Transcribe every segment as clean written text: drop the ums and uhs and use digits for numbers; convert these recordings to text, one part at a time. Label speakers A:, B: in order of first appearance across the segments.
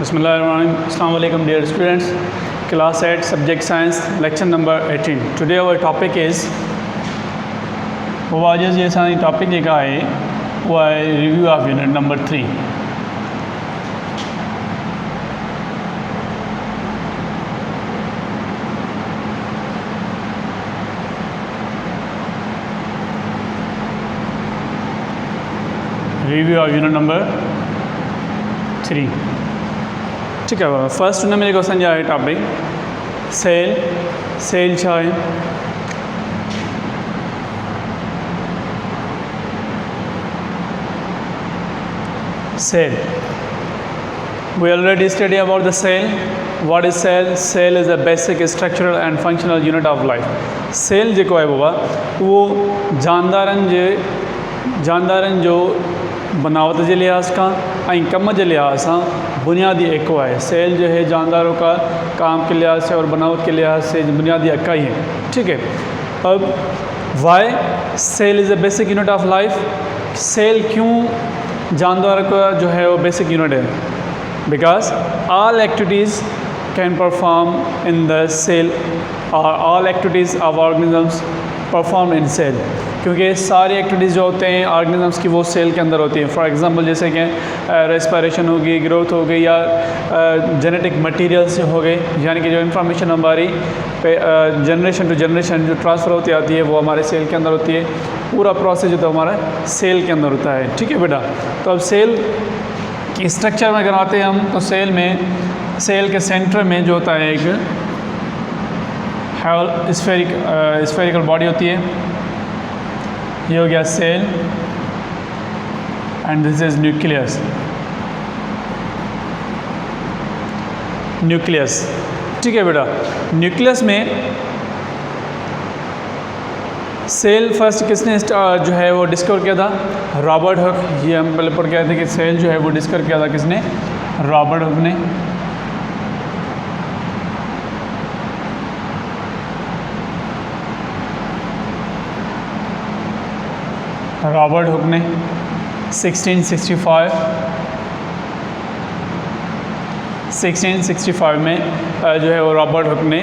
A: Bismillahirrahmanirrahim. Assalamu alaikum dear students. Class 8 Subject Science Lecture number 18. Today our topic is वो आज ये सारी topic जेका है वो है review of unit number 3. Review of unit number 3. ठीक है. फर्स्ट ने मेरे क्वेश्चन जो है टॉपिक सेल छा है. Cell. We already studied about the cell. What is cell? Cell is a basic structural and functional unit of life. Cell जेको है वो जानदारनि जो बनावट के लिहाज का कम के लिहाज से बुनियादी एको है. सेल जो है जानदारों का काम के लिहाज से और बनावट के लिहाज से बुनियादी इकाई है. ठीक है. अब why cell is a basic unit of life. Cell क्यों जानदार का जो है वो बेसिक यूनिट है? Because all activities can perform in the cell और all activities of organisms perform in cell. क्योंकि सारी एक्टिविटीज़ जो होते हैं ऑर्गेनिजम्स की वो सेल के अंदर होती हैं. फॉर एग्जांपल जैसे कि रेस्पिरेशन होगी, ग्रोथ हो गई या जेनेटिक मटेरियल्स हो गए, यानी कि जो इन्फॉर्मेशन हमारी जनरेशन टू जनरेशन जो ट्रांसफ़र होती आती है वो हमारे सेल के अंदर होती है. पूरा प्रोसेस जो तो हमारा सेल के अंदर होता है. ठीक है बेटा. तो अब सेल की स्ट्रक्चर में अगर आते हैं हम तो सेल के सेंटर में जो होता है एक स्फेरिकल बॉडी होती है. ये हो गया cell and this is nucleus. ठीक है बेटा. न्यूक्लियस में सेल फर्स्ट किसने जो है वो डिस्कवर किया था? Robert Hooke. ये हम पहले पढ़ के आए थे कि सेल जो है वो डिस्कवर किया था किसने? रॉबर्ट हुक ने. रॉबर्ट हुक ने 1665 में जो है वो रॉबर्ट हुक ने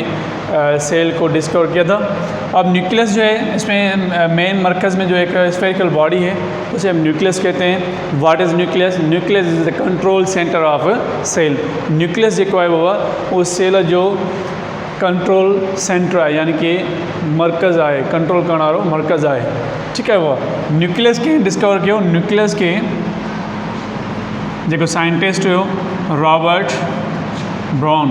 A: सेल को डिस्कवर किया था. अब न्यूक्लियस जो है इसमें मेन मरकज़ में जो एक स्फेरिकल बॉडी है उसे हम न्यूक्लियस कहते हैं. What is nucleus? Nucleus is the control centre of cell. Nucleus जो है वो सेल जो कंट्रोल सेंटर है, यानी कि मरकज़ आहे, कंट्रोल करण वारो मरकज़ आहे. ठीक है. वो न्यूक्लियस के डिस्कवर किया. न्यूक्लियस के जो साइंटिस्ट हो रॉबर्ट ब्राउन.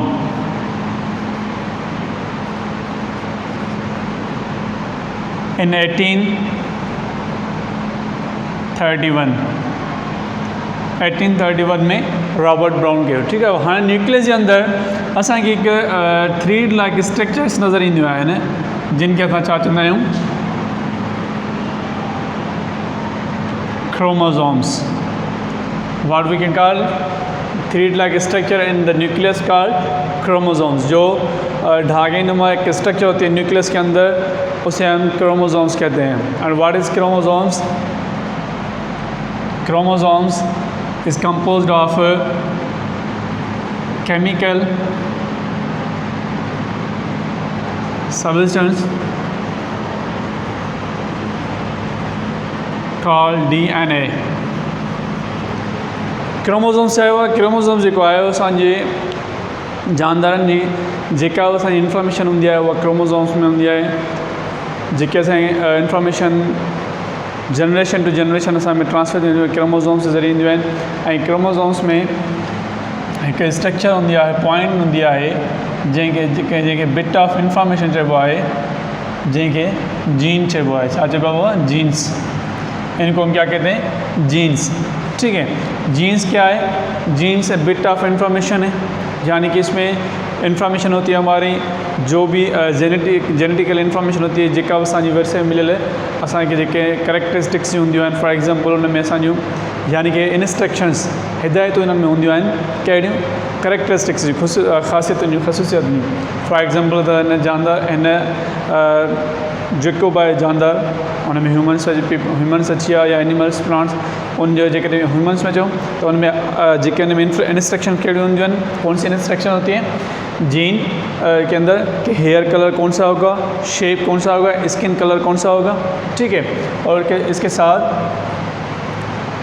A: इन 1831 में रॉबर्ट ब्राउन कयो. ठीक है. हाँ न्यूक्लियस के अंदर असांखे एक 3 लाइक स्ट्रक्चर्स नज़र ईंदियूं आहिनि जिनके असां छा चवंदा आहियूं? chromosomes. What we can call 3 structure in the nucleus called chromosomes. जो धागे नुमा एक स्ट्रक्चर होती है न्यूक्लियस के अंदर उसे हम क्रोमोसोम्स कहते हैं. And what is chromosomes? Chromosomes is composed of chemical substance called DNA. Chromosomes chromosomes जो है असांजे जानदारनि जी जेका असांजी इंफॉर्मेशन हूंदी आहे उहा क्रोमोसोम्स में हूंदी आहे. जेके असांजी इंफॉर्मेशन जनरेशन टू जनरेशन असां में ट्रांसफर थींदियूं क्रोमोसोम्स जे ज़रिए ईंदियूं आहिनि. ऐं क्रोमोसोम्स में हिकु स्ट्रक्चर हूंदी आहे, पॉइंट हूंदी आहे जंहिंखे बिट ऑफ इंफॉर्मेशन चइबो आहे, जंहिंखे जीन चइबो आहे. छा चइबो आहे? जीन्स. इनको हम क्या कहते हैं? जीन्स. ठीक है. जीन्स क्या है? जीन्स बिट ऑफ इंफॉर्मेशन है, यानी कि इसमें इंफॉर्मेशन होती है हमारी जो भी जेनेटिकल इंफॉर्मेशन होती है जेका असांजी विरसे में मिलियल असांखे जेके करेक्टरिस्टिक्स हूंदियूं आहिनि. फॉर एग्जांपल उन में असांजूं यानी कि इंस्ट्रक्शंस हिदायतूं इन्हनि में हूंदियूं आहिनि. कहिड़ियूं? करेक्टरिस्टिक्स जी ख़ासियतुनि जूं ख़ासियतूं. फॉर एग्जांपल त हिन जानदार हिन जेको बि आहे जानदार उन में ह्यूमन्स अची विया या एनिमल्स प्लांट्स उन जो जेकॾहिं ह्यूमन्स में चऊं त उन में जेके उन में इंस्ट्रक्शन कहिड़ियूं हूंदियूं आहिनि कौन सी इंस्ट्रक्शन होती हैं जीन के अंदर कि हेयर कलर कौन सा होगा, शेप कौन सा होगा, स्किन कलर कौन सा होगा, ठीक है, और इसके साथ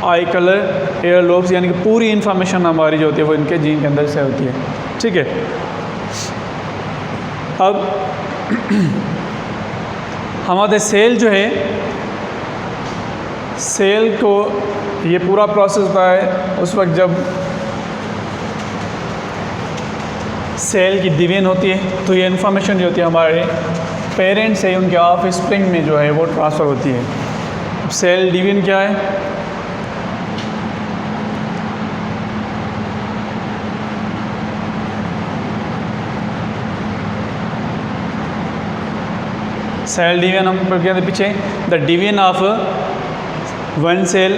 A: आई कलर, एयर लोब्स, यानी कि पूरी इंफॉर्मेशन हमारी जो होती है वो इनके जीन के अंदर से होती है, ठीक है। अब हमारे सेल जो है, सेल को ये पूरा प्रोसेस होता है उस वक्त जब सेल की डिवीजन होती है, तो ये इन्फॉर्मेशन जो होती है हमारे पेरेंट्स से उनके ऑफ स्प्रिंग में जो है वो ट्रांसफ़र होती है। सेल डिवीजन क्या है? सेल डिवीजन हम पढ़ के पीछे the division of one cell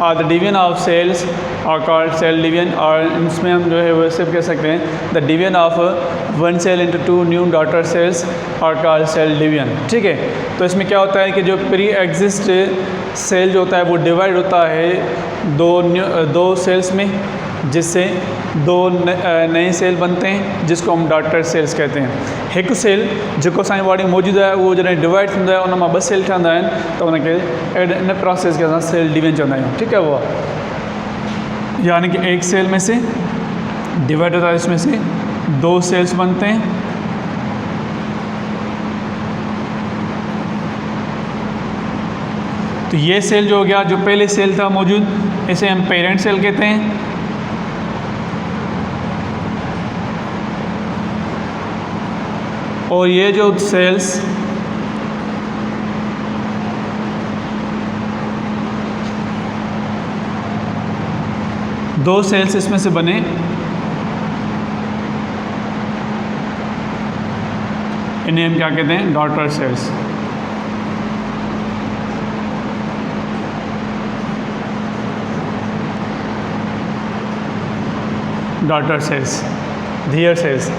A: और the division of cells are called cell division, और इसमें हम जो है वो सिर्फ कह सकते हैं the division of one cell into 2 new daughter cells are called cell division, ठीक है। तो इसमें क्या होता है कि जो प्री एग्जिस्ट सेल जो होता है वो डिवाइड होता है दो सेल्स में, जिससे दो नए सेल बनते हैं जिसको हम डॉटर सेल्स कहते हैं। एक सेल जो असांजी बॉडी में मौजूदु आहे उहो जॾहिं डिवाइड थींदो आहे उन मां 2 सेल ठहंदा आहिनि त उनखे इन प्रोसेस खे असां सेल डिवीजन चवंदा आहियूं, ठीकु है। वो यानी कि एक सेल में से डिवाइड होता है, इसमें से 2 सेल्स बनते हैं, तो ये सेल जो हो गया, जो पहले सेल था मौजूद, इसे हम पेरेंट सेल कहते हैं। और ये जो सेल्स दो सेल्स इसमें से बने, इन्हें हम क्या कहते हैं? Daughter cells. डॉटर सेल्स, धीअर सेल्स,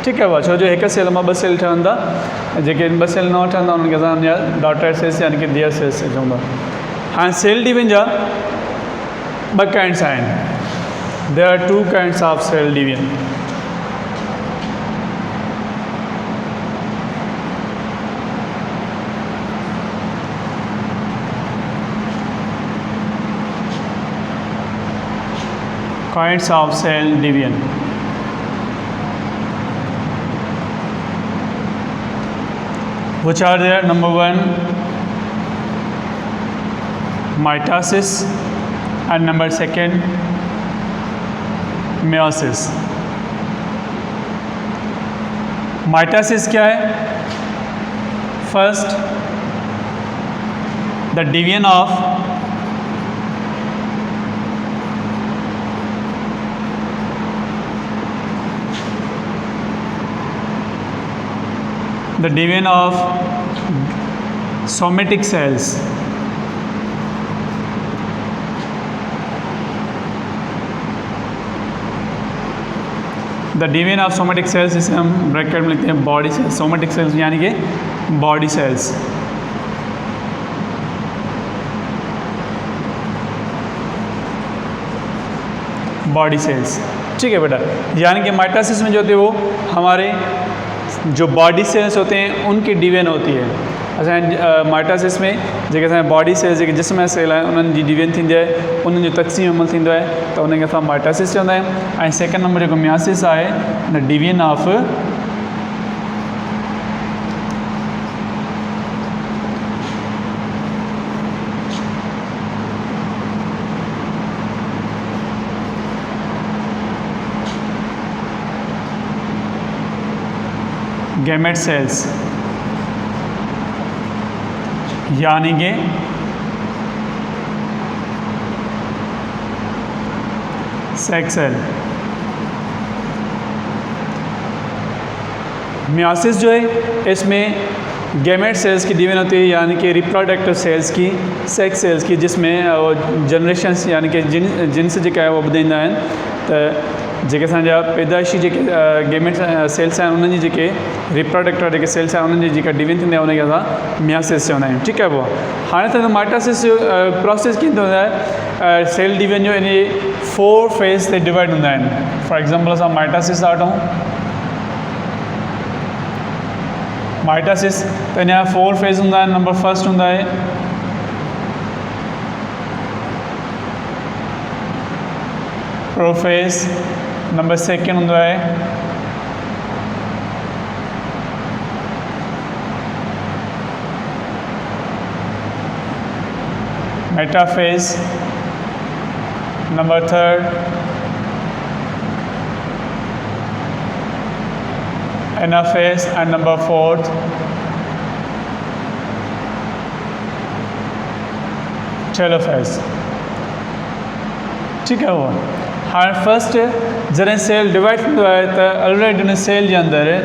A: ठीक है। छो जो एक सेल में 2 सेल ठहंदा, जेके 2 सेल न ठहंदा उन्हनि खे असां डॉटर सेल्स यानी कि धीअर सेल्स चवंदा। हाँ, सेल डिवीजन जा 2 काइंड्स आहिनि। There are 2 kinds of cell division. Kinds of cell division, which are there? Number 1, mitosis, and number 2, meiosis. Mitosis क्या है? First, the division of somatic cells. The division of somatic cells, इसे हम bracket में लिखते हैं body cells. Somatic cells यानी कि body cells. Body cells, ठीक है बेटा। यानी कि माइटोसिस में जो होते हैं वो हमारे जो बॉडी सेल्स होते हैं उनकी डिवीजन होती है। असां माइटोसिस में जेके असांजा बॉडी सेल्स जेके जिस्म जा सेल आहिनि उन्हनि जी डिवीजन थींदी आहे, उन्हनि जो तक़सीम अमल थींदो आहे, त उनखे असां माइटोसिस चवंदा आहियूं। ऐं सेकेंड नंबर जेको मियोसिस आहे, the division of gamete cells, यानी कि सेक्स सेल। मियोसिस जो है इसमें गैमेट सेल्स की डिवीजन होती है, यानी कि रिप्रोडक्टिव सेल्स की, सेक्स सेल्स की, जिसमें जनरेशन्स यानी कि जिन्स जेका है वो ॿुधाईंदा आहिनि। त जेके असांजा पैदाइशी जेके गेमेट्स सेल्स आहिनि उन्हनि जी जेके रिप्रोडक्टर जेके सेल्स आहिनि उन्हनि जी जेका डिवीजन थींदी आहे उनखे असां मियासिस चवंदा आहियूं। ठीकु आहे पोइ हाणे त माइटोसिस जो प्रोसेस कीअं थींदो आहे सेल डिवीजन जो इन 4 फेज़ ते डिवाइड हूंदा आहिनि। फॉर एग्ज़ाम्पल असां माइटोसिस था वठूं, माइटोसिस त इन जा 4 फेज़ हूंदा आहिनि। नंबर फर्स्ट हूंदा आहे प्रोफेज़, नंबर सेकेंड हूंदो आहे metaphase, number third anaphase and number fourth telophase. ठीक है वो हाँ फर्स्ट जॾहिं सेल डिवाइड थींदो आहे त ऑलरेडी उन सेल जे अंदरि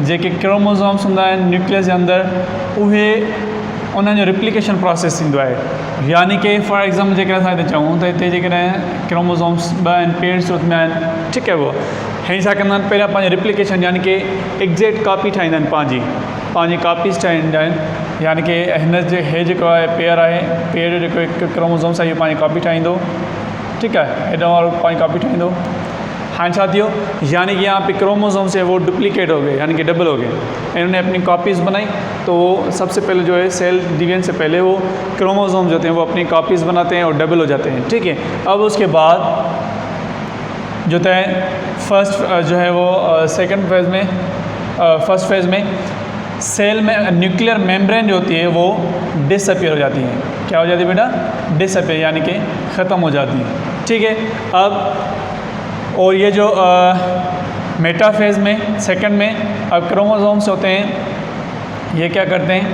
A: जेके क्रोमोज़ोम्स हूंदा आहिनि न्यूक्लियस जे अंदरि उहे उन्हनि जो रिप्लिकेशन प्रोसेस थींदो आहे। यानी कि फॉर एग्ज़ाम्पल जेकॾहिं असां हिते चऊं त हिते जेकॾहिं क्रोमोज़ोम्स 2 आहिनि पेड़ सूरत में आहिनि। ठीकु आहे वो हे छा कंदा आहिनि पहिरियां पंहिंजो रिप्लिकेशन यानी कि एग्ज़ैक्ट कॉपी ठाहींदा आहिनि पंहिंजी कॉपीज़ ठाहींदा आहिनि। यानी कि हिन जे हे जेको आहे पेयर आहे पेयर जो जेको हिकु क्रोमोज़ोम्स आहे इहो पंहिंजी कॉपी ठाहींदो। ठीक है हेॾो वारो पंहिंजी कॉपी ठाहींदो। हाणे छा थियो यानी कि यहाँ पे क्रोमोज़ोम्स है वो डुप्लीकेट हो गए यानी कि डबल हो गए। इन्होंने अपनी कॉपीज़ बनाई तो सबसे पहले जो है सेल डिवीजन से पहले वो क्रोमोज़ोम्स जो होते हैं वो अपनी कॉपीज़ बनाते हैं और डबल हो जाते हैं। ठीक है अब उसके बाद जो है फर्स्ट जो है वो सेकंड फेज़ में फर्स्ट फेज़ में सेल में न्यूक्लियर मेम्ब्रेन जो होती है वो डिसअपियर हो जाती है। क्या हो जाती है बेटा? डिसअपियर यानी कि ख़त्म हो जाती है। ठीक है अब और ये जो मेटाफेज़ में सेकंड में अब क्रोमोज़ोम्स होते हैं ये क्या करते हैं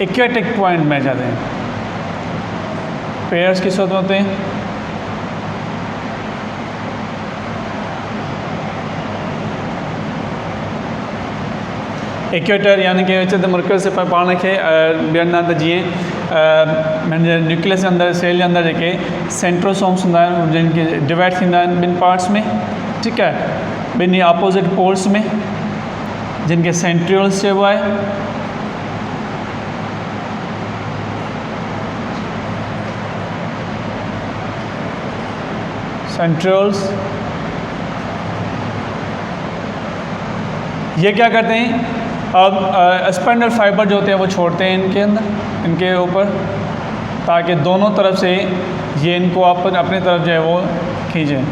A: इक्वेटिक पॉइंट में जाते हैं। पेयर्स किस वक्त होते हैं इक्वेटर यानी कि विच मर्कज़ से पाण खे ॿियनि त जीअं न्यूक्लियस जे अंदरि सेल जे अंदरि जेके सेंट्रोसोम्स हूंदा आहिनि जिन खे डिवाइड थींदा आहिनि ॿिनि पार्ट्स में। ठीकु आहे ॿिनी अपोज़िट पोल्स में जिन खे सेंट्रियोल्स चइबो आहे। सेंट्रियोल्स ये क्या करते हैं अब स्पाइनल फाइबर जो होते हैं वो छोड़ते हैं इनके अंदर इनके ऊपर ताकि दोनों तरफ से ये इनको अपनी तरफ जो है वो खींचें।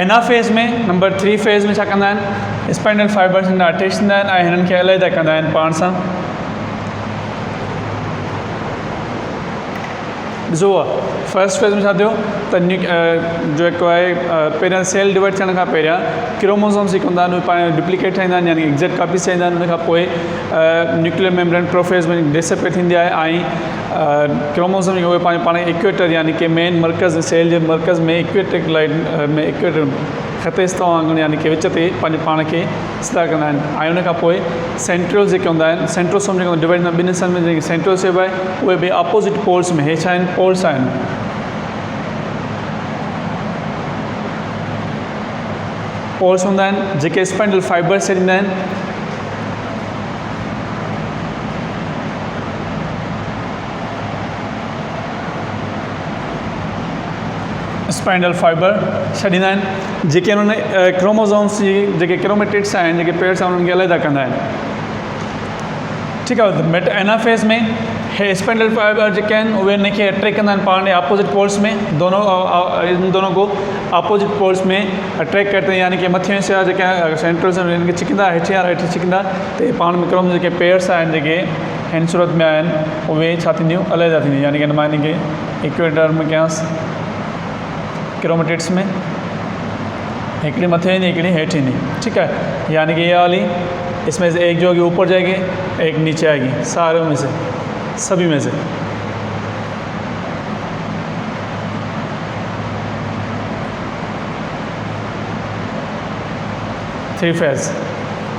A: एनाफेज़ में नंबर 3 फेज़ में छा कंदा आहिनि स्पाइनल फाइबर्स अटैच थींदा आहिनि ऐं हिननि खे अलॻि कंदा आहिनि पाण सां। ॾिसो फर्स्ट फेज़ में छा थियो त जेको आहे पहिरियां सेल डिवाइड थियण खां पहिरियां क्रोमोज़ोम्स जेके हूंदा आहिनि उहे पाण डुप्लीकेट ठाहींदा आहिनि यानी एग्ज़ैक्ट कॉपीज़ ठाहींदा आहिनि। उन खां पोइ न्यूक्लियर मेम्ब्रेन प्रोफेज़ में डिसअपियर थींदी आहे ऐं क्रोमोज़ोम जेके उहे पाण इक्वेटर यानी कि मेन मर्कज़ सेल जे मर्कज़ में इक्वेटिक लाइन में इक्वेटर ख़तेस्ता वांगुरु यानी कि विच ते पंहिंजे पाण खे सिधा कंदा आहिनि। ऐं उन खां पोइ सेंट्रियोल्स जेके हूंदा आहिनि सेंट्रोसोम जेके डिवाइड ॿिनि हिस्सनि में जेके सेंट्रियोल्स चइबो आहे उहे बि अपोज़िट पोल्स में हे छा आहिनि पोल्स आहिनि। पोल्स हूंदा आहिनि जेके स्पाइनल फाइबर्स छॾींदा आहिनि। स्पाइनल फाइबर छॾींदा आहिनि जेके उन्होंने क्रोमोज़ोम्स जी जेके क्रोमेटिड्स आहिनि जेके पेयर्स आहिनि उन्हनि खे अलॻि कंदा आहिनि। ठीकु आहे एनाफेज़ में हे स्पाइनल फाइबर जेके आहिनि उहे इनखे अट्रैक्ट कंदा आहिनि पाण अपोज़िट पोल्स में इन दोनों को अपोज़िट पोल्स में अट्रैक्ट करते हैं यानी कि मथे हिस्सा जेके सेंट्रोस इनखे छिकंदा हेठि वारा हेठि छिकंदा त पाण में क्रोम जेके पेयर्स आहिनि जेके हिन सूरत में आहिनि उहे छा थींदियूं अलॻि थींदियूं यानी कि मां इनखे इक्वेटर में कयांसि क्रोमेटिड्स में हिकिड़ी मथे ईंदी हिकिड़ी हेठि ईंदी। ठीक है यानी कि ये वाली इसमें से एक जो होगी ऊपर जाएगी एक नीचे आएगी सारों में से सभी में से। थ्री फेज़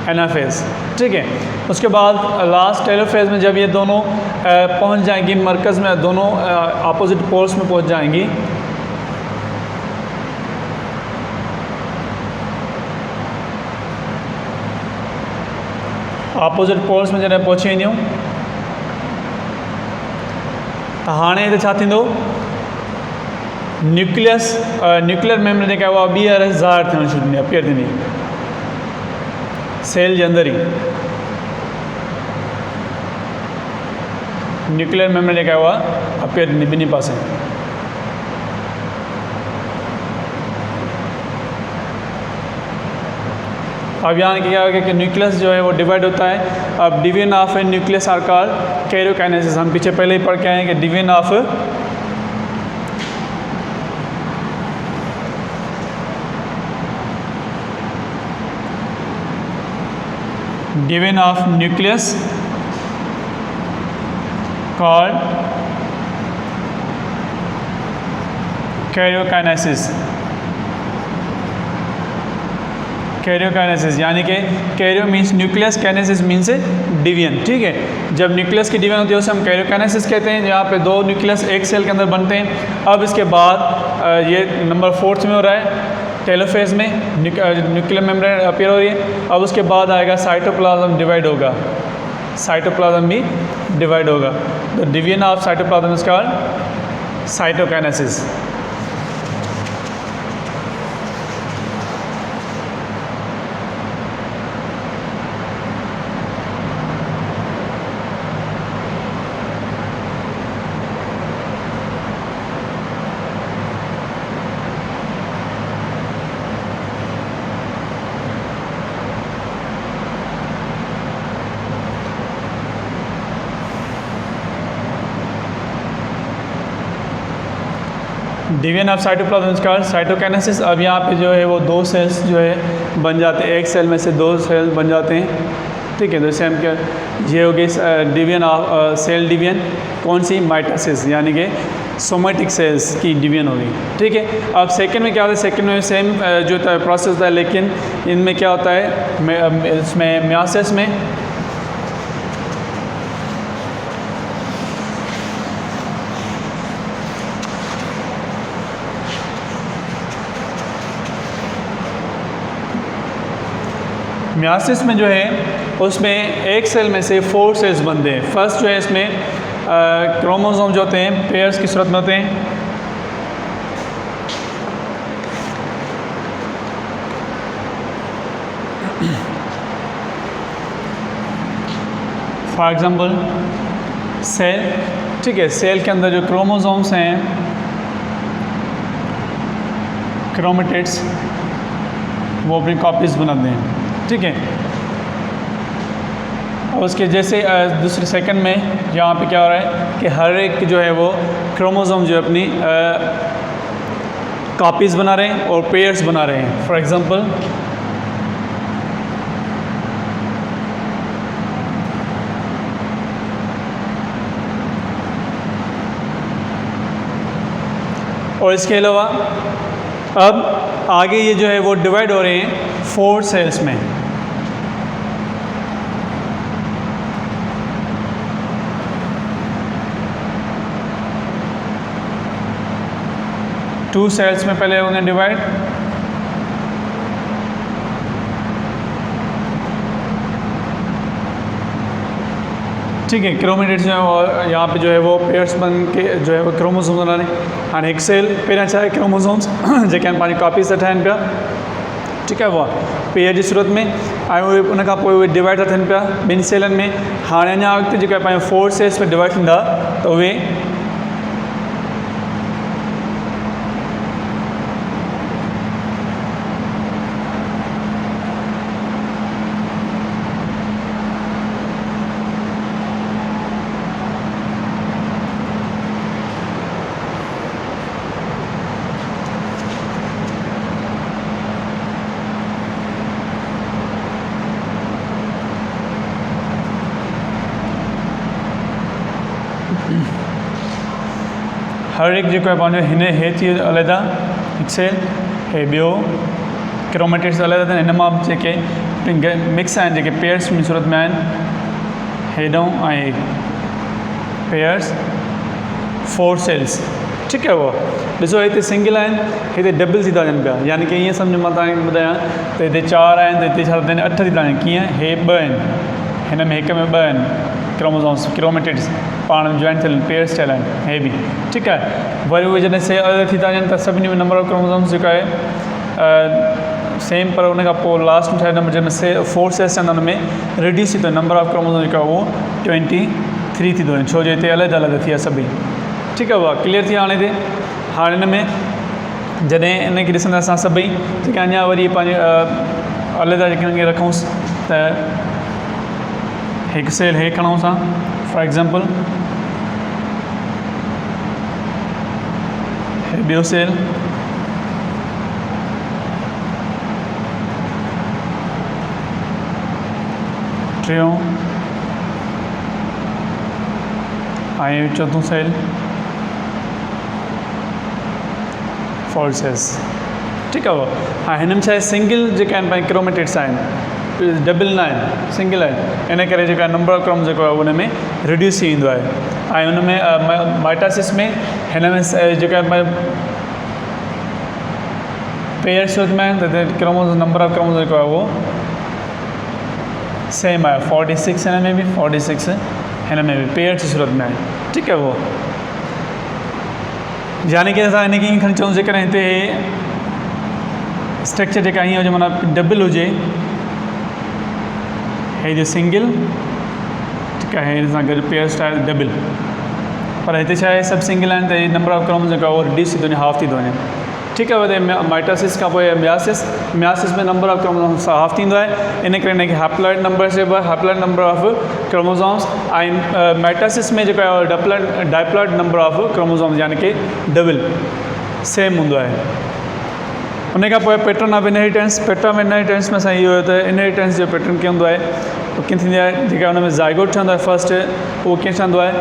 A: एनाफेज, ठीक है। उसके बाद लास्ट टेलोफेज में जब ये दोनों पहुंच जाएंगी मरकज़ में, दोनों अपोजिट पोल्स में पहुंच जाएंगी, अपोजिट पोल्स में जॾहिं पहुची वेंदियूं त हाणे हिते छा थींदो, न्यूक्लियर मेम्ब्रेन जेका आहे उहा ॿीहर ज़ाहिर थियणु शुरू थींदी, अपीयर थींदी सेल जे अंदरि ई। न्यूक्लियर मेम्ब्रेन जेका आहे उहा अपीयर थींदी ॿिन्ही पासे। अब यहाँ क्या होगा कि न्यूक्लियस जो है वो डिवाइड होता है। अब division of a nucleus are called karyokinesis. हम पीछे पहले ही पढ़ के आए हैं कि division of nucleus called karyokinesis. Karyokinesis यानी कि karyo means nucleus, kinesis means division, ठीक है। जब न्यूक्लियस की डिवीजन होती है उसे हम कैरियोकाइनेसिस कहते हैं, जहाँ पे दो न्यूक्लियस एक सेल के अंदर बनते हैं। अब इसके बाद ये नंबर 4 में हो रहा है, टेलोफेज में न्यूक्लियर मेम्ब्रेन अपीयर हो रही है। अब उसके बाद आएगा साइटोप्लाज्म डिवाइड होगा, साइटोप्लाज्म भी डिवाइड होगा। The division of cytoplasm is called cytokinesis. Division of cytoplasm is called cytokinesis. अब यहाँ पे जो है वो दो सेल्स जो है बन जाते हैं, एक सेल में से दो सेल बन जाते हैं, ठीक है। जैसे हम क्या ये हो गई डिवीजन ऑफ सेल डिवीजन, कौन सी, माइटोसिस, यानी कि सोमेटिक सेल्स की डिवीजन होगी, ठीक है। अब सेकंड में क्या होता है, सेकंड में सेम जो प्रोसेस होता है, लेकिन इनमें क्या होता है, इसमें मियोसिस में मियोसिस में जो है उसमें एक सेल में से 4 सेल्स बनते हैं। फर्स्ट जो है इसमें क्रोमोसोम जो होते हैं पेयर्स की सूरत में होते हैं। फॉर एग्जांपल सेल, ठीक है, सेल के अंदर जो क्रोमोसोम्स हैं, क्रोमेटिड्स, वो अपनी कॉपीज़ बनाते हैं, ठीक है। और उसके जैसे दूसरे सेकंड में यहाँ पे क्या हो रहा है कि हर एक जो है वो क्रोमोसोम जो है अपनी कॉपीज़ बना रहे हैं और पेयर्स बना रहे हैं। फॉर एग्जांपल और इसके अलावा अब आगे ये जो है वो डिवाइड हो रहे हैं 4 सेल्स में। टू सेल्स में पहले होंगे डिवाइड, ठीक है। क्रोमेटिड्स जो है वो यहाँ पे जो है वो पेयर्स बन के जो है वो क्रोमोसोम्स बना रहे हैं। हाँ, एक सेल पहिरियां छा आहे क्रोमोसोम्स जेके आहिनि पंहिंजी कॉपीज़ था ठाहिनि पिया, ठीक है। उहा पेयर जी सूरत में ऐं उहे उन खां पोइ उहे डिवाइड था थियनि पिया ॿिनि सेलनि में। हाणे अञा अॻिते जेका पंहिंजो 4 सेल्स में डिवाइड थींदा त उहे हर एक जो है हिन हे थी अलहदा हिकु सेल, हे ॿियो क्रोमेटिड्स अलॻि हिन मां जेके मिक्स आहिनि जेके पेयर्स में सूरत में आहिनि, हेॾां ऐं पेयर्स 4 सेल्स, ठीकु आहे। उहो ॾिसो हिते सिंगल आहिनि, हिते डबल थी था वञनि पिया, यानी कि ईअं सम्झो मां तव्हांखे ॿुधायां त हिते 4 आहिनि त हिते छा था थियनि 8 थी था वञनि। कीअं? हे 2 आहिनि, हिन में हिक में 2 आहिनि क्रोमोसोम्स, क्रोमेटिड्स पाण में जॉइंट थियल पेयर्स ठहियल आहिनि, हे बि ठीकु आहे। वरी उहे जॾहिं से अलॻि थी था वञनि त सभिनी में नंबर ऑफ क्रोमोसोम्स जेका आहे सेम, पर उन खां पोइ लास्ट में छा नंबर जंहिंमें 4 सेल्स आहिनि उन में रिड्यूस थी थो नंबर ऑफ क्रोमोसोम जेका उहो 23 थी थो वञे, छो जो हिते अलॻि अलॻि थी आहे सभई, ठीकु आहे। उहा क्लियर थी आहे। हाणे हिते हाणे हिन में जॾहिं इनखे ॾिसंदा असां सभई जेके अञा वरी पंहिंजे अलॻि जेके रखूंसि त हिकु सेल हे खणूं असां फॉर एग्ज़ाम्पल, हे ॿियो सेल, टियों ऐं चौथों सेल, 4 सेल्स, ठीकु आहे। हा हिन में छा आहे सिंगल जेका आहिनि पंहिंजे क्रोमेटिड्स आहिनि, डबल न आहिनि, सिंगल आहिनि, इन करे जेका नंबर ऑफ क्रोम जेको आहे उन में रिड्यूस थी ईंदो आहे। ऐं उन में माइटासिस में हिन में जेका पेयर्स में आहिनि त क्रोमोसोम नंबर ऑफ क्रोमोसोम जेको आहे उहो सेम आहे, 46 हिन में बि 46 हिन में बि पेयर्स जी सूरत में आहे, ठीकु आहे। उहो यानी कि असां हिनखे ईअं खणी चऊं जेकॾहिं हिते स्ट्रक्चर जेका हीअं हुजे माना डबल हुजे, हे जो सिंगल, ठीकु आहे, हिन सां गॾु पेयर्स ठाहे डबल, पर हिते छा आहे सभु सिंगल आहिनि त नंबर ऑफ क्रोमोसोम जेको आहे उहो रिड्यूस थी थो वञे, हाफ थी थो वञे, ठीकु आहे। वरी माइटोसिस खां पोइ मियासिस में नंबर ऑफ क्रोमोसोम्स हाफ थींदो आहे, इन करे हिनखे हैप्लॉइड नंबर चइबो आहे, हैप्लॉइड नंबर ऑफ क्रोमोसोम्स। ऐं माइटोसिस में जेको आहे डाइप्लॉइड नंबर ऑफ क्रोमोसोम्स, यानी कि डबल सेम हूंदो आहे। उन खां पोइ pattern of inheritance, pattern of inheritance में असां इहो त इनहेरिटेंस जो पैटर्न कीअं हूंदो आहे, कीअं थींदी आहे, जेका हुन में ज़ाइगोट ठहंदो आहे फर्स्ट, उहो कीअं ठहंदो आहे,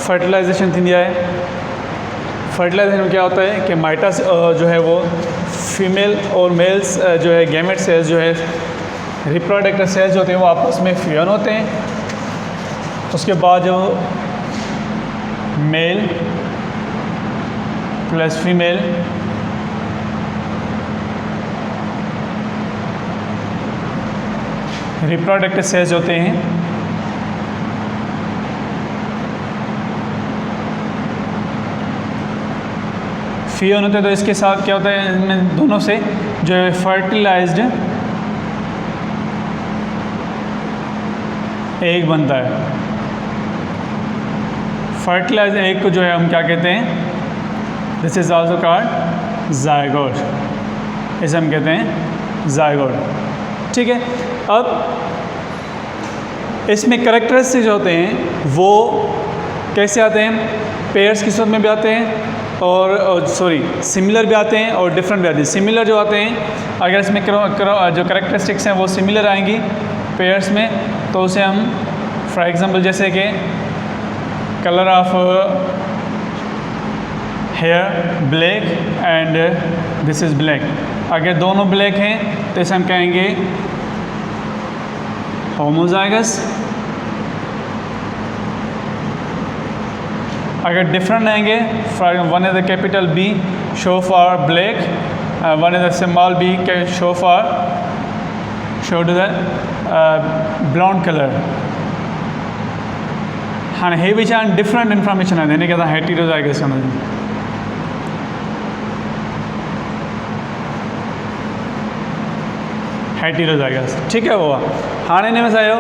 A: फर्टिलाइजेशन थींदी आहे। फर्टिलाइजेशन में क्या होता है कि माइटस जो है वो फीमेल और मेल्स जो है गैमेट सेल्स जो है रिप्रोडक्टिव सेल्स होते हैं वो आपस में फ्यूजन होते हैं, उसके बाद जो male plus female reproductive cells होते हैं, फ्यूजन होते हैं, तो इसके साथ क्या होता है, इनमें दोनों से जो है फर्टिलाइज्ड एग बनता है। फर्टिलाइज्ड एग को जो है हम क्या कहते हैं, this is also called zygote, इसे हम कहते हैं ज़ायगोट, ठीक है। अब इसमें कैरेक्टरिस्टिक्स होते हैं वो कैसे आते हैं, पेयर्स की सूरत में भी आते हैं और सिमिलर भी आते हैं और डिफरेंट भी आते हैं। सिमिलर जो आते हैं, अगर इसमें जो कैरेक्टरिस्टिक्स हैं वो सिमिलर आएंगी पेयर्स में, तो उसे हम फॉर एग्जांपल जैसे कि colour of hair black and this is black, अगर दोनों ब्लैक हैं तो इसे हम कहेंगे होमोजाइगस। अगर डिफरेंट आएंगे, one is the capital B show for black, one is the small B show for show to the brown colour. हाँ हे भी छा डिफरेंट इंफॉर्मेशन आहे, हिनखे असां हेटेरोजाइगस चवंदा आहियूं। हेटेरोजाइगस, ठीकु आहे। वो हाणे हिन में छा आयो,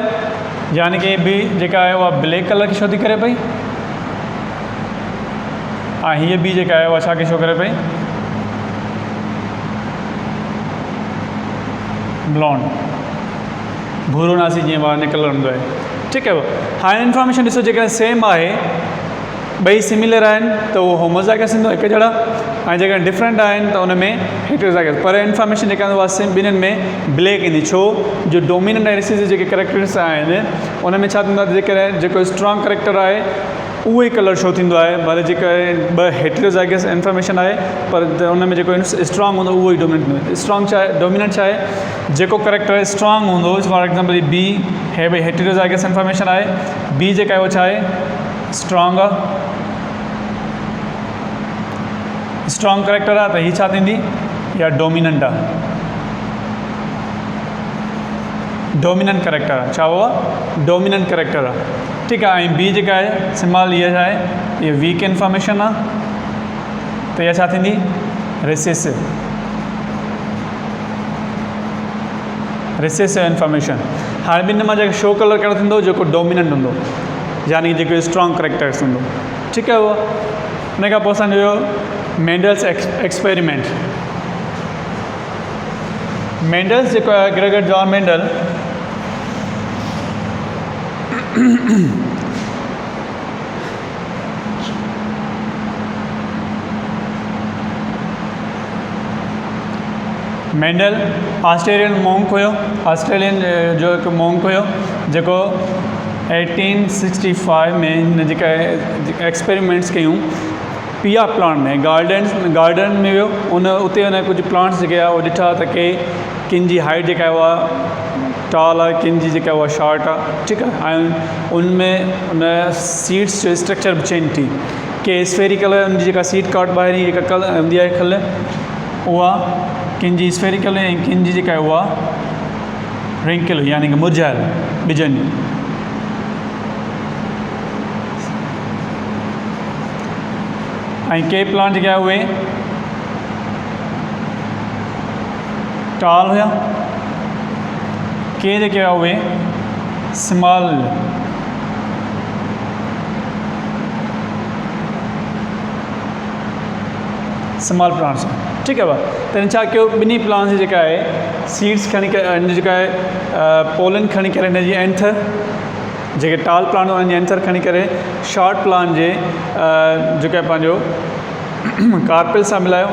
A: यानी कि बी जेका आहे उहा ब्लैक कलर खे छो थी करे पई, हाँ हीअ बी जेका आहे उहा छा खे शो करे पई, ब्लॉन्ड, भूरो नासी जीअं ॿार ने कलर हूंदो आहे, ठीकु आहे। हाणे इंफॉर्मेशन ॾिसो जेका सेम आहे, ॿई सिमिलर आहिनि त उहो होमोजाइगस ईंदो हिकु जहिड़ा, ऐं जेका डिफरेंट आहिनि त उन में हेटेरोजाइगस। पर इंफॉर्मेशन जेका उहा ॿिन्हिनि में ब्लैक ईंदी, छो जो डोमिनेंट ऐं रिसेसिव जेके करेक्टर्स आहिनि उन में छा थींदो आहे, जेको स्ट्रॉन्ग करेक्टर आहे उहो ई कलर शो थींदो आहे, भले जेका ॿ हेटेरोज़ाइगस इंफॉर्मेशन आहे पर उन में जेको स्ट्रॉन्ग हूंदो उहो ई डोमिनेंट हूंदो। स्ट्रॉन्ग छा आहे, डोमिनेंट छा आहे, जेको करेक्टर स्ट्रॉन्ग हूंदो, फॉर एग्जांपल बी है भई हेटेरोज़ाइगस इंफॉर्मेशन आहे, बी जेका आहे उहो छा आहे, स्ट्रॉन्ग आहे, स्ट्रॉन्ग करेक्टर आहे, त हीअ छा थींदी, या डोमिनेंट आहे, डोमिनेंट करेक्टर आहे, छा हुआ, डोमिनेंट करेक्टर आहे, ठीकु आहे। ऐं बी जेका आहे स्मॉल, इहा छा आहे, इहा वीक इंफॉर्मेशन आहे, त इहा छा थींदी, रिसेसिव, रिसेसिव इंफॉर्मेशन। हाणे ॿिनि मां जेको शो कलर कहिड़ो थींदो, जेको डोमिनेंट हूंदो, यानी जेको स्ट्रॉन्ग करेक्टर्स हूंदो, ठीकु आहे। उहा उन खां पोइ असांजो मेंडल्स एक्सपेरिमेंट। मेंडल्स जेको आहे, Gregor John Mendel, Mendel Australian monk हुयो, ऑस्ट्रेलियन जो हिकु मोंक हुयो, जेको 1865 में हिन जेका एक्सपेरिमेंट्स कयूं पिया प्लांट में, गार्डन में वियो, उते हुन कुझु प्लांट्स जेके आहे उहो ॾिठा त के किन जी हाइट जेका आहे उहा टॉल आहे, किन जी जेका उहा शॉर्ट आहे, ठीकु आहे। ऐं उनमें उन सीड्स जो स्ट्रक्चर बि चेंज थी, के स्फेरिकल उन जी जेका सीड कार्ड ॿाहिरीं जेका कल हूंदी आहे खल, उहा किन जी स्फेरिकल, ऐं किन जी जेका आहे उहा रिंकल, यानी कि मुरझायल ॿिजनि। ऐं के प्लांट जेके आहे उहे टॉल हुया, के जेके आहे उहे स्मॉल, स्मॉल प्लांट्स, ठीकु आहे। त हिन छा कयो, ॿिन्ही प्लांट्स जी जेका आहे सीड्स खणी करे, हिन जेका आहे पोलन खणी करे, हिन जी एंथर जेके टॉल प्लांट उन्हनि जी एंथर खणी करे शॉर्ट प्लांट जे जेका पंहिंजो कार्पेल सां मिलायो,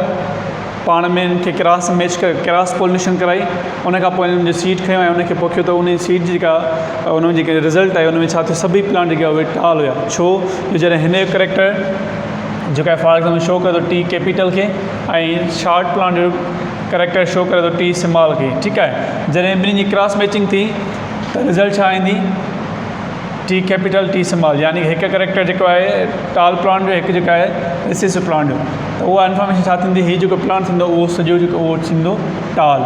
A: पाण में इनखे क्रॉस मैच करे, क्रॉस पोलिनेशन कराई, उन खां पोइ इन्हनि जो सीड खयो ऐं उनखे पोखियो, त उन सीड जेका उन जेके रिज़ल्ट आहे उन में छा थियो, सभई प्लांट जेके उहे टॉल हुया। छो जॾहिं हिन जो करेक्टर जेका फॉर एग्जाम्पल शो करे थो टी कैपिटल खे, ऐं शॉर्ट प्लांट जो करेक्टर शो करे थो टी स्मॉल खे, ठीकु आहे। जॾहिं ॿिन्हिनि जी क्रॉस मैचिंग थी त रिज़ल्ट छा ईंदी, टी कैपिटल टी स्मॉल, यानी हिकु करेक्टर जेको आहे टॉल प्लांट जो, हिकु जेका आहे रिसेसिव प्लांट जो, त उहा इंफॉर्मेशन छा थींदी, हीअ जेको प्लांट थींदो उहो सॼो जेको उहो थींदो टॉल,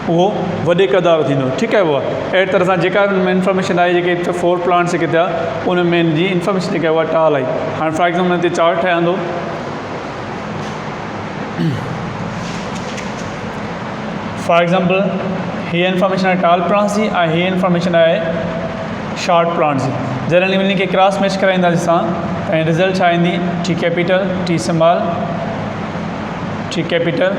A: उहो वॾे क़दार थींदो, ठीकु आहे। उहा अहिड़ी तरह सां जेका इंफॉर्मेशन आहे, जेके 4 प्लांट्स जेके थिया उन में जी इंफॉर्मेशन जेका आहे उहा टॉल आई। हाणे फॉर एग्जाम्पल हिते चार्ट ठाहियां, फॉर एग्जाम्पल हीअ इंफॉर्मेशन आहे टॉल प्लांट्स जी, ऐं हीअ इंफॉर्मेशन आहे शॉर्ट प्लांट्स जी। जॾहिं ॿिन्ही खे क्रॉस मैच कराईंदासीं असां, ऐं रिज़ल्ट छा ईंदी, T capital T small, T capital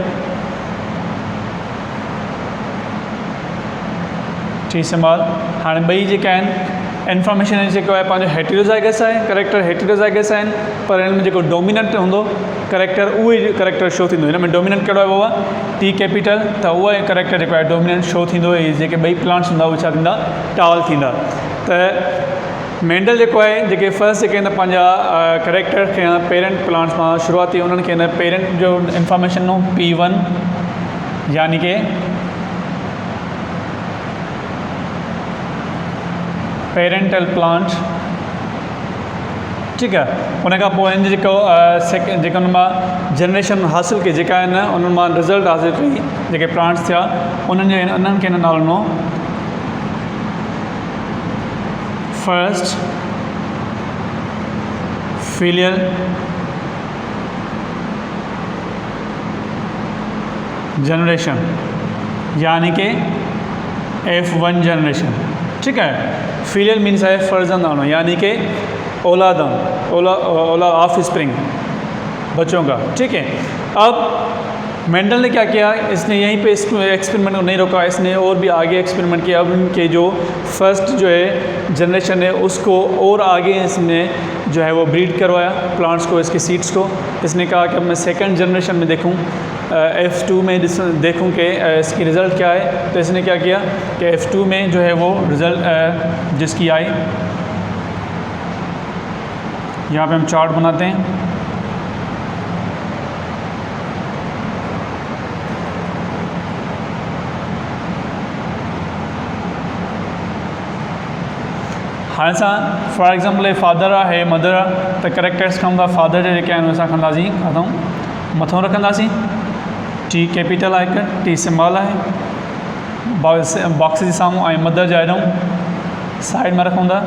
A: T small. हाणे ॿई जेका आहिनि इंफॉर्मेशन जेको आहे पंहिंजो हेटेरोज़ाइगस आहे, करेक्टर हेटेरोज़ाइगस आहिनि, पर हिन में जेको डोमिनेंट हूंदो करेक्टर, उहो ई करेक्टर शो थींदो। हिन में डोमिनेंट कहिड़ो आहे बाबा, टी कैपिटल, त उहो ई करेक्टर जेको आहे डोमिनेंट शो थींदो। इहे जेके ॿई प्लांट्स हूंदा उहे छा थींदा, टॉल थींदा। त मेंडल जेको आहे, जेके फर्स्ट जेके आहिनि पंहिंजा करेक्टर खे पेरेंट प्लांट्स मां शुरूआती उन्हनि खे हिन पेरेंट जो इंफॉर्मेशन ॾिनो P1, यानी कि पेरेंटल प्लांट, ठीकु आहे। उन खां पोइ हिन जेको जेके हुन मां जनरेशन हासिलु कई, जेका आहिनि उन्हनि मां रिज़ल्ट हासिलु कई, जेके प्लांट्स थिया उन्हनि खे हिन नालो ॾिनो फर्स्ट फिलियल जनरेशन, यानी कि F1 जनरेशन, ठीकु है। फिलियल मीन्स है फर्जंदाना, यानी कि औलादान, औलाद ऑफ स्प्रिंग, बच्चों का, ठीक है। अब मेंडल ने क्या किया, इसने यहीं पे एक्सपेरिमेंट को नहीं रोका, इसने और भी आगे एक्सपेरिमेंट किया। अब इनके जो फर्स्ट जो है जनरेशन है उसको और आगे इसने जो है वो ब्रीड करवाया प्लांट्स को, इसके सीड्स को। इसने कहा कि अब मैं सेकंड जनरेशन में देखूं, F2 में देखूं कि इसकी रिज़ल्ट क्या है। तो इसने क्या किया कि F2 में जो है वो रिज़ल्ट जिसकी आई यहाँ पे हम चार्ट बनाते हैं। हाँ सा फॉर एग्जाम्पल फादर है मदर आहे त करेक्टर्स खंदा फादर जे जेके आहिनि असां खंदासीं किथां मथों रखंदासीं। टी कैपिटल आहे, हिकु टी सिंबल आहे बॉक्स जे साम्हूं, ऐं मदर जा एडम साइड में रखूं था।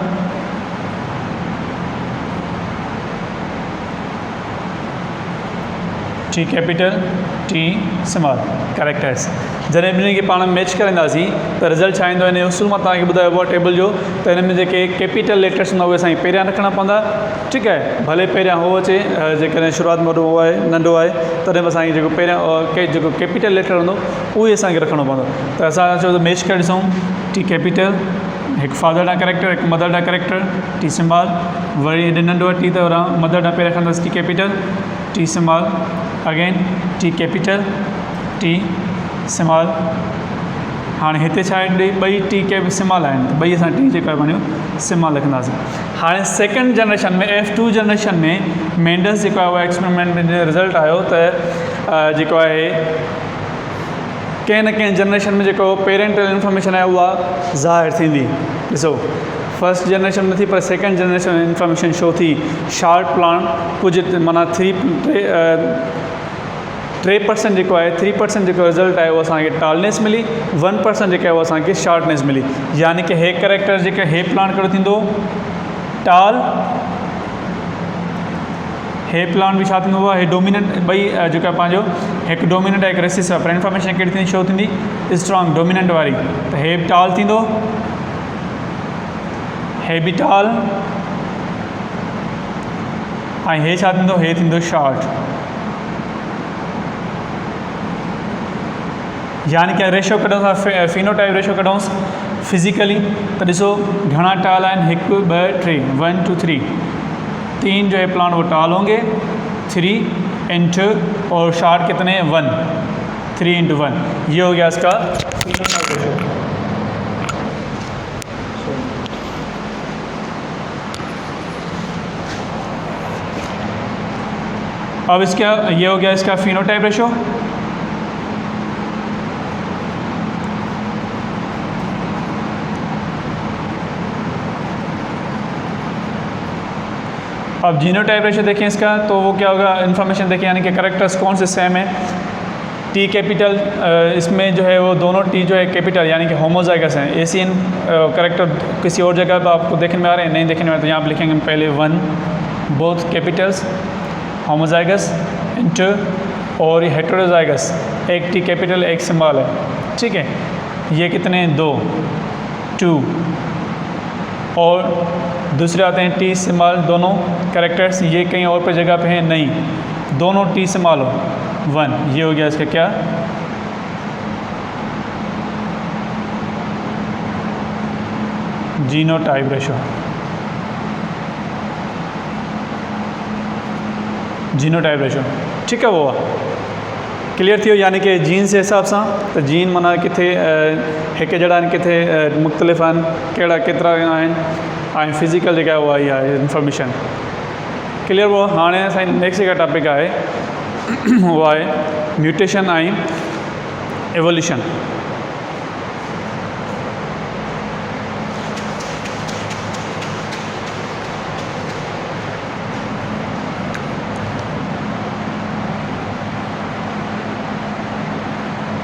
A: T capital T small characters जॾहिं ॿिन्हिनि खे पाण मैच कराईंदासीं त रिज़ल्ट छा ईंदो। इन उसूल मां तव्हांखे ॿुधायो आहे टेबल जो, त हिन में जेके कैपिटल लेटर्स हूंदा उहे असांखे पहिरियां रखणा पवंदा। ठीकु आहे, भले पहिरियां हो अचे जेकॾहिं शुरूआति में वॾो आहे नंढो आहे तॾहिं बि असांखे जेको पहिरियां जेको कैपिटल लेटर हूंदो उहो असांखे रखणो पवंदो। त असां चओ त मैच करे ॾिसूं। टी कैपिटल हिकु फादर ॾांहुं करेक्टर, हिकु मदर ॾांहुं करेक्टर टी सिंबल, वरी हेॾे नंढो आहे टी त मदर ॾांहुं पहिरियां रखंदासीं T capital T symbol, again T capital T symbol. हाणे हिते छा आहे ॿई टी के सिंबल आहिनि त ॿई असां टी जेका पंहिंजो सिंबल लिखंदासीं। हाणे सेकेंड जनरेशन में F2 जनरेशन में मेंडल्स जेको आहे उहो एक्सपेरिमेंट में रिज़ल्ट आयो त जेको आहे कंहिं न कंहिं जनरेशन में जेको पेरेंटल इंफॉर्मेशन आहे उहा ज़ाहिर थींदी। ॾिसो फर्स्ट जनरेशन में थी, पर सेकेंड जनरेशन में इंफॉर्मेशन शो थी। शार्ट प्लान कुझु माना 3% जेको आहे 3% जेको रिज़ल्ट आहे उहो असांखे टालनेस मिली, 1% जेका आहे उहो असांखे शार्टनेस मिली। यानी कि हे करेक्टर जेके हे प्लान कहिड़ो थींदो टाल, हे प्लान बि छा थींदो आहे हे डोमिनेंट। ॿई जेका पंहिंजो हिकु डोमिनेंट आहे हिकु रेसिसिव आहे, पर इंफॉर्मेशन कहिड़ी थींदी शो थींदी स्ट्रॉन्ग डोमिनेंट वारी। त हे बि टाल थींदो, हे बि टाल, ऐं हे छा थींदो हे थींदो शार्ट। यानी कि रेशो कढूं था फिनोटाइप रेशो कढूं फिज़िकली त ॾिसो घणा टाल आहिनि 1 2 3 1 2 3 3 जो है प्लान वो टाल होंगे 3 इंटू और शार्ट कितने 1 3 इंटू 1 ये हो गया इसका फिनोटाइप रेशो। अब इसका ये हो गया इसका फिनोटाइप रेशो। अब जीनोटाइप रेशो देखें इसका, तो वो क्या होगा इन्फॉर्मेशन देखें यानी कि करेक्टर्स कौन से सेम है। टी कैपिटल इसमें जो है वो दोनों टी जो है कैपिटल यानी कि होमोजाइगस हैं। एशियन करेक्टर किसी और जगह पर आपको देखने में आ रहे हैं, नहीं देखने में आ रहे, तो यहाँ पर लिखेंगे पहले 1 बोथ कैपिटल्स होमोजाइगस इंटू और ये हेटेरोजाइगस एक टी कैपिटल एक सिंबल है। ठीक है, ये कितने 2 2 और दूसरे आते हैं टी सिंबल दोनों करेक्टर्स, ये कहीं और पे जगह पे हैं नहीं, दोनों टी सिंबल हो 1। ये हो गया इसका क्या जीनोटाइप रेशो। जीनोटाइप रेशो ठीक है, वो क्लियर थी। यानी कि जीन जे हिसाब सां त जीन माना किथे हिकु जहिड़ा आहिनि, किथे मुख़्तलिफ़ आहिनि, कहिड़ा केतिरा आहिनि, ऐं फिज़िकल जेका आहे उहा ई आहे इंफॉर्मेशन क्लियर। वो हाणे असांजी नेक्स्ट जेका टॉपिक आहे उहो आहे म्यूटेशन ऐं एवोल्यूशन।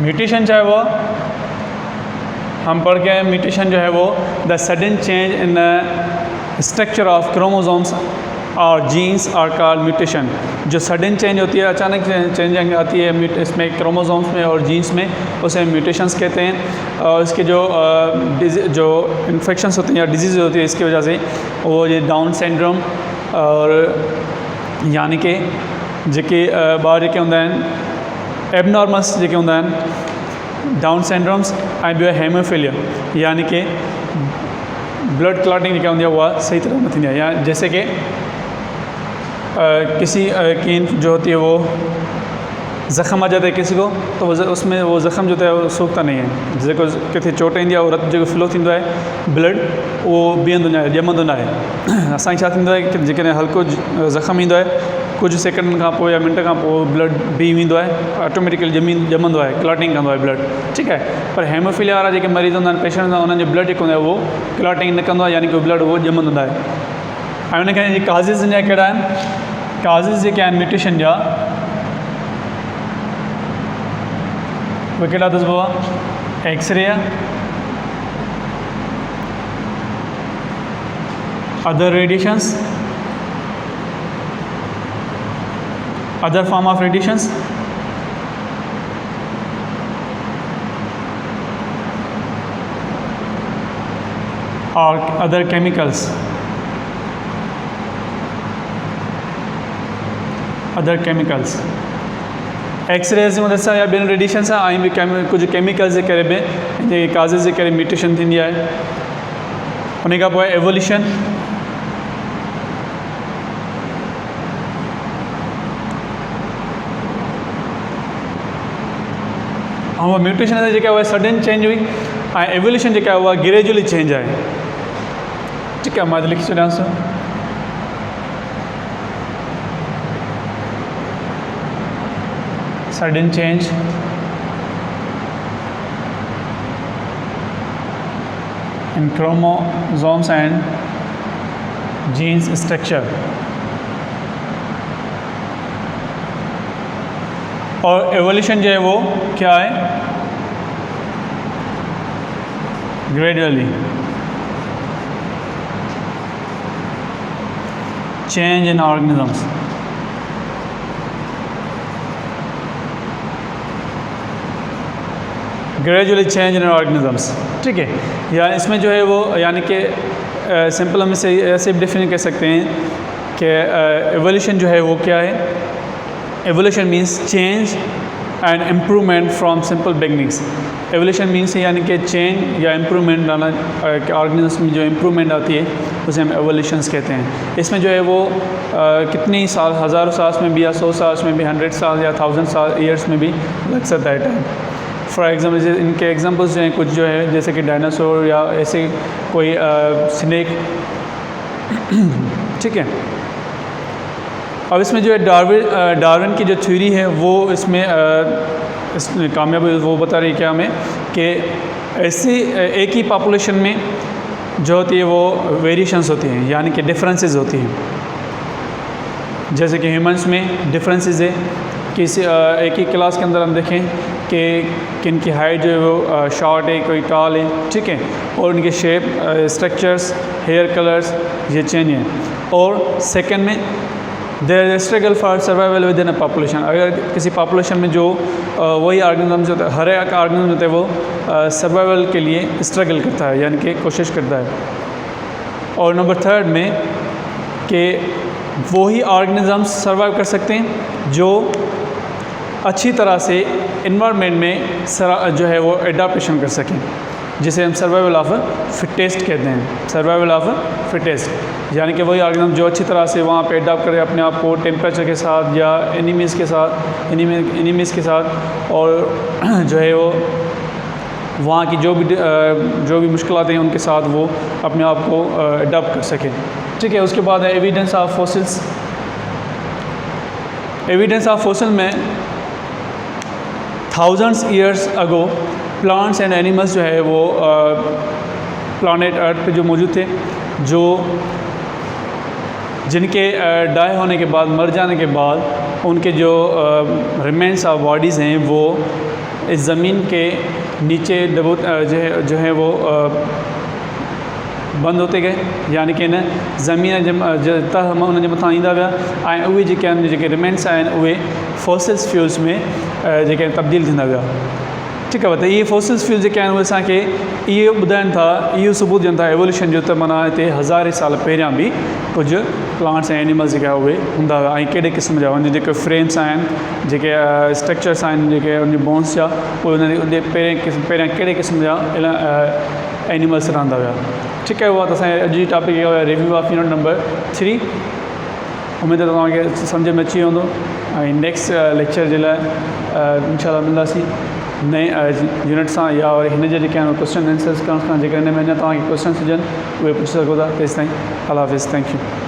A: म्यूटेशन चाहे वो हम पढ़ के म्यूटेशन जो है वो the sudden change in the structure of chromosomes और जीन्स आर कॉल्ड म्यूटेशन। जो सडन चेंज होती है, अचानक चेंजिंग आती है इसमें क्रोमोसोम्स में और जीन्स में, उसे म्यूटेशंस कहते हैं। और इसके जो इन्फेक्शंस होती हैं या डिजीज़ होती है इसकी वजह से वो ये डाउन सिंड्रोम और यानी कि जेके ॿार जेके हूंदा आहिनि एबनॉर्मल्स जेके हूंदा आहिनि डाउन सिंड्रोम्स ऐं ॿियो हेमोफिलिया यानी कि ब्लड क्लॉटिंग जेका हूंदी आहे उहा सही तरह न थींदी आहे। या जैसे कि किसी की जो होती है वो ज़ख़म आ जाता है किसी को तो उसमें वो ज़ख़म जो है वो सूखता नहीं है, जेको किथे चोट ईंदी आहे वो रत जो फ्लो थींदो आहे ब्लड वो बीहंदो न आहे, ॼमंदो न आहे। असांखे छा थींदो आहे कि जेकॾहिं हल्को ज़ख़म ईंदो आहे कुछ सेकंडनि खां पोइ या मिंट खां पोइ ब्लड बीह वेंदो आहे, ऑटोमेटिकली ॼमंदो आहे, क्लॉटिंग कंदो आहे ब्लड, ठीकु आहे। पर हेमोफीलिया वारा जेके मरीज़ हूंदा आहिनि, पेशेंट हूंदा आहिनि, उन्हनि जो ब्लड जेको हूंदो आहे उहो क्लॉटिंग न कंदो आहे, यानी कि ब्लड उहो ॼमंदो न आहे। ऐं उनखे काज़िज़ जा कहिड़ा आहिनि, काज़िज़ जेके आहिनि म्यूटेशन जा उहे कहिड़ा दसबो आहे, एक्सरे आहे, other radiations, other form of radiations, or other chemicals, x rays में दसा या ॿियनि रेडिएशन सां ऐं बि कुझु केमिकल्स जे करे बि जेके काज़िज़ जे करे म्यूटेशन थींदी आहे। उन खां पोइ एवोल्यूशन, ऐं उहा म्यूटेशन जेका उहा सडन चेंज हुई ऐं एवोल्यूशन जेका आहे उहा ग्रेजुअली चेंज आहे, ठीकु आहे। मां लिखी छॾियांसि sudden change in chromosomes and genes structure. और एवोल्यूशन जो है वो क्या है, gradually change in organisms. Gradually change in organisms, ठीक है। या इसमें जो है वो यानी कि सिंपल हम इसे ऐसे डिफाइन कर सकते हैं कि एवोल्यूशन जो है वो क्या है, evolution means change and improvement from simple beginnings. Evolution means यानी कि चेंज या इम्प्रूवमेंट लाना, ऑर्गेनिज्म में जो इम्प्रूवमेंट आती है उसे हम एवोल्यूशंस कहते हैं। इसमें जो है वो कितनी साल, हज़ारों साल में भी या 100 साल में भी, 100 साल या 1000 साल ईयर्स में भी लग सकता है टाइम। फॉर एग्जाम्पल इनके एग्जांपल्स जो हैं कुछ जो है जैसे कि डायनासोर या ऐसे कोई स्नेक, ठीक है। अब इसमें जो है डार्विन की जो थ्योरी है वो इसमें कामयाब वो बता रही है क्या हमें कि ऐसी एक ही पॉपुलेशन में जो होती है वो वेरिएशंस होती हैं, यानी कि डिफरेंसेस होती हैं। जैसे कि ह्यूमंस में डिफरेंसेस है, किसी एक ही क्लास के अंदर हम देखें कि किन की हाइट जो है वो शॉर्ट है, कोई टॉल है, ठीक है, और उनके शेप, स्ट्रक्चर्स, हेयर कलर्स ये चेंज हैं। और सेकंड में there is struggle for survival within a population. अगर किसी पॉपुलेशन में जो वही ऑर्गेनिज्म जो होता है, हर एक ऑर्गेनिज्म होता है वो सर्वाइवल के लिए स्ट्रगल करता है, यानी कि कोशिश करता है। और नंबर थर्ड में कि वही ऑर्गेनिजम्स सर्वाइव कर सकते हैं जो अच्छी तरह से इन्वायरमेंट में जो है वो एडाप्टेशन कर सकें, जिसे हम सर्वाइवल ऑफ फिटेस्ट कहते हैं। सर्वाइवल ऑफ फिटेस्ट यानी कि वही ऑर्गेनिज्म जो अच्छी तरह से वहाँ पे एडाप्ट करे अपने आप को टेम्परेचर के साथ या एनिमीज़ के साथ, और जो है वो वहाँ की जो भी मुश्किलात हैं उनके साथ वो अपने आप को एडाप्ट कर सकें, ठीक है। उसके बाद है evidence of fossils. Evidence of fossil में thousands years ago plants and animals जो है वो प्लानेट अर्थ पे जो मौजूद थे, जो जिनके डाई होने के बाद, मर जाने के बाद उनके जो रिमेंस ऑफ बॉडीज़ हैं वो इस ज़मीन के नीचे जो है वो बंद होते गए, यानी कि न ज़मीन तह उनजे मथां ईंदा विया ऐं उहे जेके आहिनि, जेके रिमेंस आहिनि उहे फॉसिल्स फ्यूल्स में जेके तब्दील थींदा विया, ठीकु आहे। त इहे फॉसिल्स फ्यूल्स जेके आहिनि उहे असांखे इहो ॿुधाइनि था, इहो सबूत ॾियनि था एवोल्यूशन जो, त माना हिते हज़ारे साल पहिरियां बि कुझु प्लांट्स ऐं एनिमल्स जेके आहे उहे हूंदा हुआ ऐं कहिड़े क़िस्म जा उनजे जेके फ्रेम्स आहिनि, जेके स्ट्रक्चर्स आहिनि, जेके उन बोन्स जा, उहे उन पहिरियां कहिड़े क़िस्म जा एनिमल्स रहंदा हुआ, ठीकु आहे। उहा त असांजे अॼु जी टॉपिक इहो आहे, रिव्यू ऑफ यूनिट नंबर 3। उमेदु आहे तव्हांखे सम्झ में अची वेंदो ऐं नेक्स्ट लेक्चर जे लाइ इंशाल्लाह मिलंदासीं नए यूनिट सां या वरी हिन जे जेके आहिनि क्वेश्चन आंसर्स करण खां जेकर हिन में अञा तव्हांखे क्वेश्चन हुजनि उहे पुछी सघो था तेसिताईं अल्लाह हाफ़िज़ थैंक यू